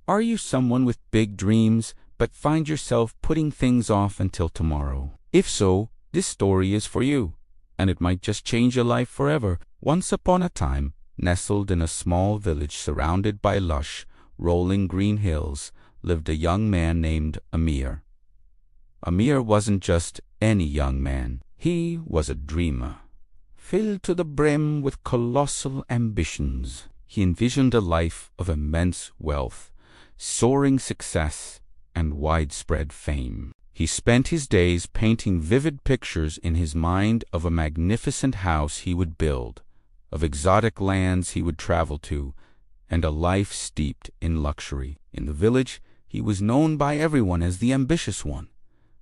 Are you someone with big dreams but find yourself putting things off until tomorrow? If so, this story is for you, and it might just change your life forever. Once upon a time, nestled in a small village surrounded by lush, rolling green hills, lived a young man named Amir. Amir wasn't just any young man. He was a dreamer, filled to the brim with colossal ambitions. He envisioned a life of immense wealth, soaring success, and widespread fame. He spent his days painting vivid pictures in his mind of a magnificent house he would build, of exotic lands he would travel to, and a life steeped in luxury. In the village, he was known by everyone as the ambitious one.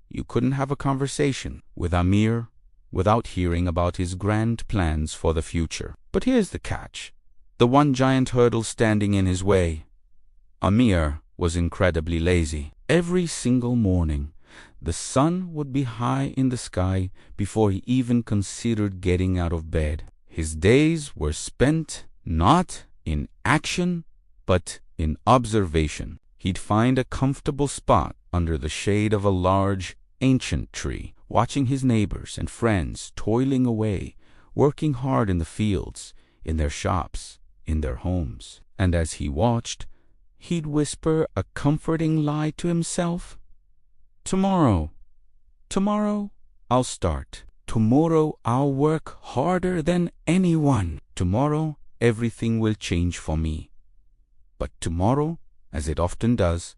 You couldn't have a conversation with Amir without hearing about his grand plans for the future. But here's the catch, the one giant hurdle standing in his way. Amir was incredibly lazy. Every single morning, the sun would be high in the sky before he even considered getting out of bed. His days were spent not in action, but in observation. He'd find a comfortable spot under the shade of a large, ancient tree, watching his neighbors and friends toiling away, working hard in the fields, in their shops, in their homes. And as he watched, he'd whisper a comforting lie to himself. Tomorrow, I'll start. Tomorrow, I'll work harder than anyone. Tomorrow, everything will change for me. But tomorrow, as it often does,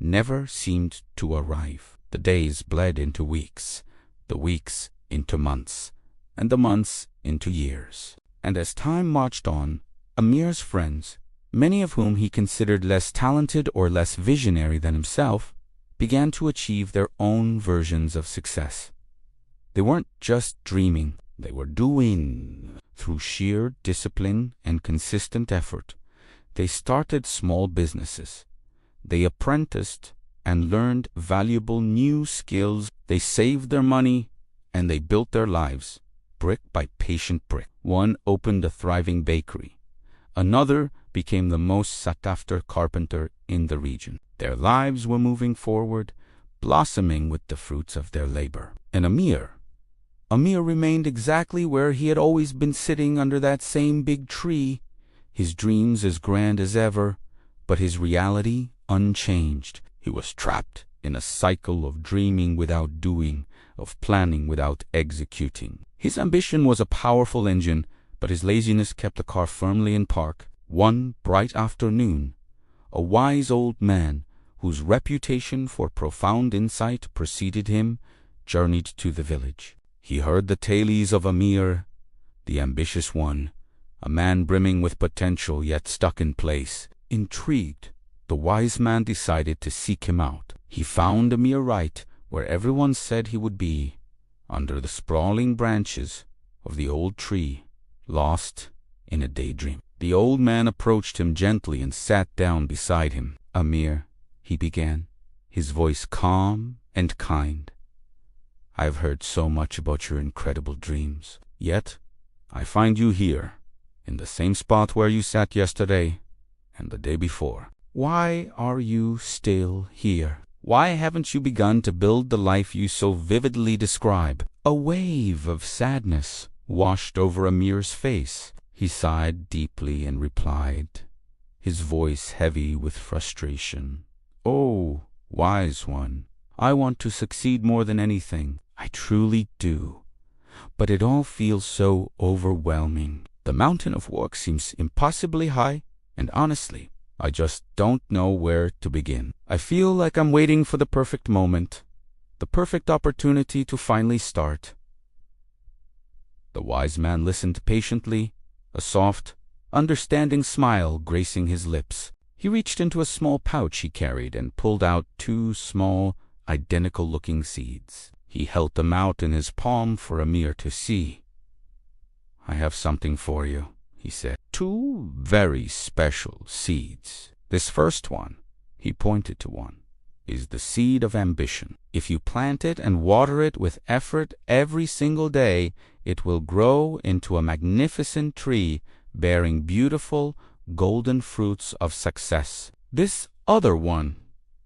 never seemed to arrive. The days bled into weeks, the weeks into months, and the months into years. And as time marched on, Amir's friends, many of whom he considered less talented or less visionary than himself, began to achieve their own versions of success. They weren't just dreaming, they were doing. Through sheer discipline and consistent effort, they started small businesses. They apprenticed and learned valuable new skills. They saved their money and they built their lives, brick by patient brick. One opened a thriving bakery. Another became the most sought-after carpenter in the region. Their lives were moving forward, blossoming with the fruits of their labor. And Amir remained exactly where he had always been, sitting under that same big tree, his dreams as grand as ever, but his reality unchanged. He was trapped in a cycle of dreaming without doing, of planning without executing. His ambition was a powerful engine, but his laziness kept the car firmly in park. One bright afternoon, a wise old man, whose reputation for profound insight preceded him, journeyed to the village. He heard the tales of Amir, the ambitious one, a man brimming with potential yet stuck in place. Intrigued, the wise man decided to seek him out. He found Amir right where everyone said he would be, under the sprawling branches of the old tree, lost in a daydream. The old man approached him gently and sat down beside him. "Amir," he began, his voice calm and kind, "I've heard so much about your incredible dreams. Yet, I find you here, in the same spot where you sat yesterday and the day before. Why are you still here? Why haven't you begun to build the life you so vividly describe?" A wave of sadness washed over Amir's face. He sighed deeply and replied, his voice heavy with frustration, "Oh, wise one, I want to succeed more than anything. I truly do. But it all feels so overwhelming. The mountain of work seems impossibly high, and honestly, I just don't know where to begin. I feel like I'm waiting for the perfect moment, the perfect opportunity to finally start." The wise man listened patiently, a soft, understanding smile gracing his lips. He reached into a small pouch he carried and pulled out 2 small, identical-looking seeds. He held them out in his palm for Amir to see. "I have something for you," he said. 2 very special seeds. This first one," he pointed to one, "is the seed of ambition. If you plant it and water it with effort every single day, it will grow into a magnificent tree bearing beautiful, golden fruits of success. This other one.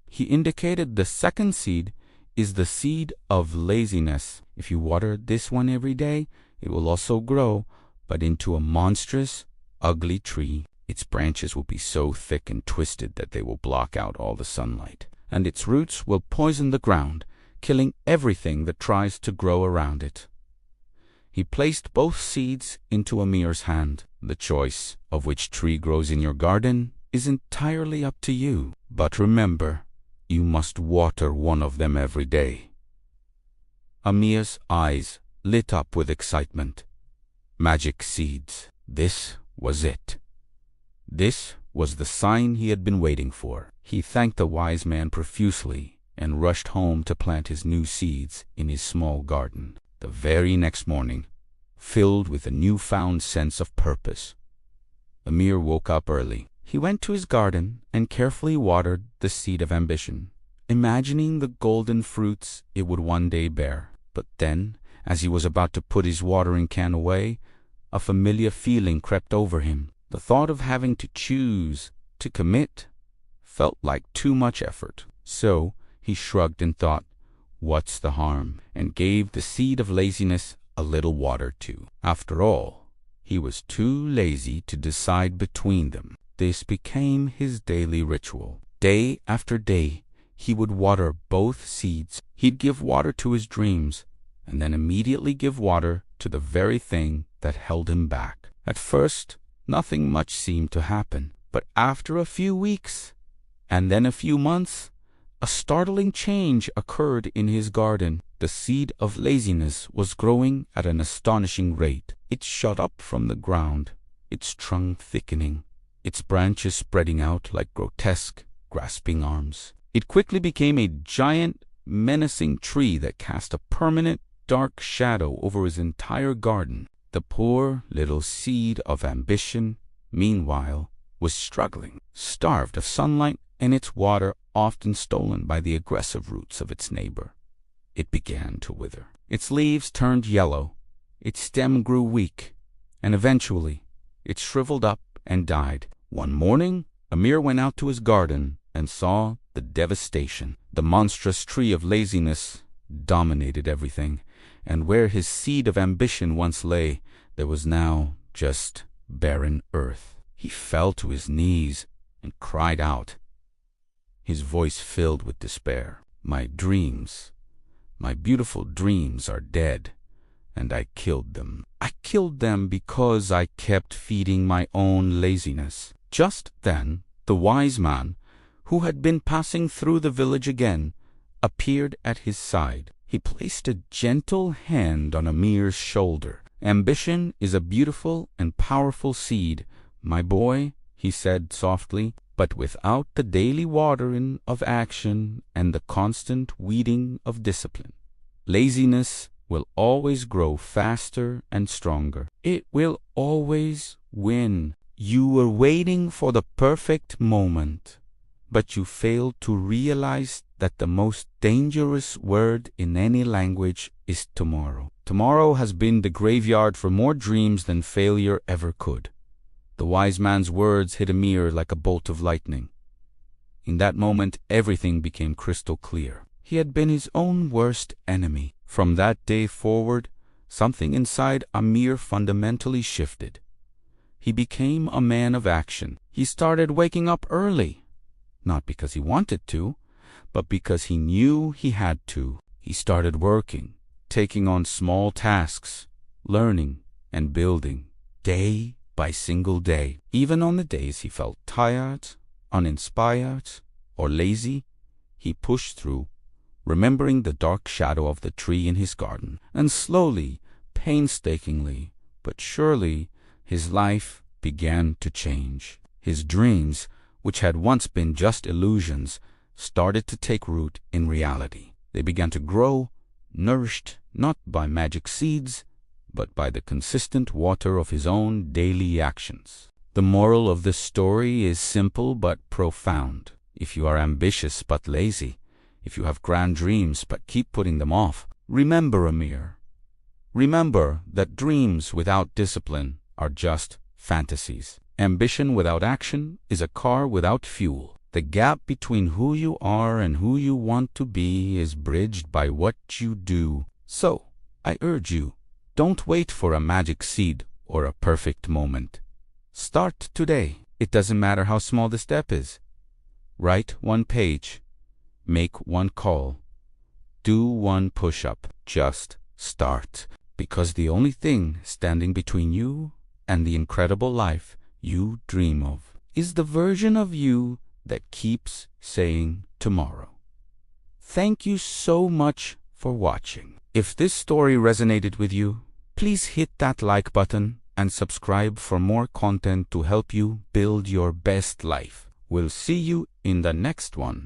He indicated the second seed is the seed of laziness. If you water this one every day, it will also grow, but into a monstrous, ugly tree. Its branches will be so thick and twisted that they will block out all the sunlight, and its roots will poison the ground, killing everything that tries to grow around it. He placed both seeds into Amir's hand. The choice of which tree grows in your garden is entirely up to you, but remember, you must water one of them every day. Amir's eyes lit up with excitement. Magic seeds. This was it. This was the sign he had been waiting for. He thanked the wise man profusely and rushed home to plant his new seeds in his small garden. The very next morning, filled with a newfound sense of purpose, Amir woke up early. He went to his garden and carefully watered the seed of ambition, imagining the golden fruits it would one day bear. But then, as he was about to put his watering can away, a familiar feeling crept over him. The thought of having to choose, to commit, felt like too much effort. So he shrugged and thought, "What's the harm?" and gave the seed of laziness a little water too. After all, he was too lazy to decide between them. This became his daily ritual. Day after day, he would water both seeds. He'd give water to his dreams, and then immediately give water to the very thing that held him back. At first, nothing much seemed to happen, but after a few weeks, and then a few months, a startling change occurred in his garden. The seed of laziness was growing at an astonishing rate. It shot up from the ground, its trunk thickening, its branches spreading out like grotesque, grasping arms. It quickly became a giant, menacing tree that cast a permanent, dark shadow over his entire garden. The poor little seed of ambition, meanwhile, was struggling, starved of sunlight and its water often stolen by the aggressive roots of its neighbor. It began to wither. Its leaves turned yellow, its stem grew weak, and eventually it shriveled up and died. One morning, Amir went out to his garden and saw the devastation. The monstrous tree of laziness dominated everything, and where his seed of ambition once lay, there was now just barren earth. He fell to his knees and cried out, his voice filled with despair. "My dreams, my beautiful dreams are dead, and I killed them. I killed them because I kept feeding my own laziness." Just then, the wise man, who had been passing through the village again, appeared at his side. He placed a gentle hand on Amir's shoulder. "Ambition is a beautiful and powerful seed, my boy," he said softly, "but without the daily watering of action and the constant weeding of discipline, laziness will always grow faster and stronger. It will always win. You were waiting for the perfect moment, but you failed to realize that the most dangerous word in any language is tomorrow. Tomorrow has been the graveyard for more dreams than failure ever could." The wise man's words hit Amir like a bolt of lightning. In that moment, everything became crystal clear. He had been his own worst enemy. From that day forward, something inside Amir fundamentally shifted. He became a man of action. He started waking up early, not because he wanted to, but because he knew he had to. He started working, taking on small tasks, learning and building, day by single day. Even on the days he felt tired, uninspired, or lazy, he pushed through, remembering the dark shadow of the tree in his garden. And slowly, painstakingly, but surely, his life began to change. His dreams, which had once been just illusions, started to take root in reality. They began to grow, nourished not by magic seeds, but by the consistent water of his own daily actions. The moral of this story is simple but profound. If you are ambitious but lazy, if you have grand dreams but keep putting them off, remember, Amir. Remember that dreams without discipline are just fantasies. Ambition without action is a car without fuel. The gap between who you are and who you want to be is bridged by what you do. So, I urge you, don't wait for a magic seed or a perfect moment. Start today. It doesn't matter how small the step is. Write one page. Make one call. Do one push-up. Just start. Because the only thing standing between you and the incredible life you dream of is the version of you that keeps saying tomorrow. Thank you so much for watching. If this story resonated with you, please hit that like button and subscribe for more content to help you build your best life. We'll see you in the next one.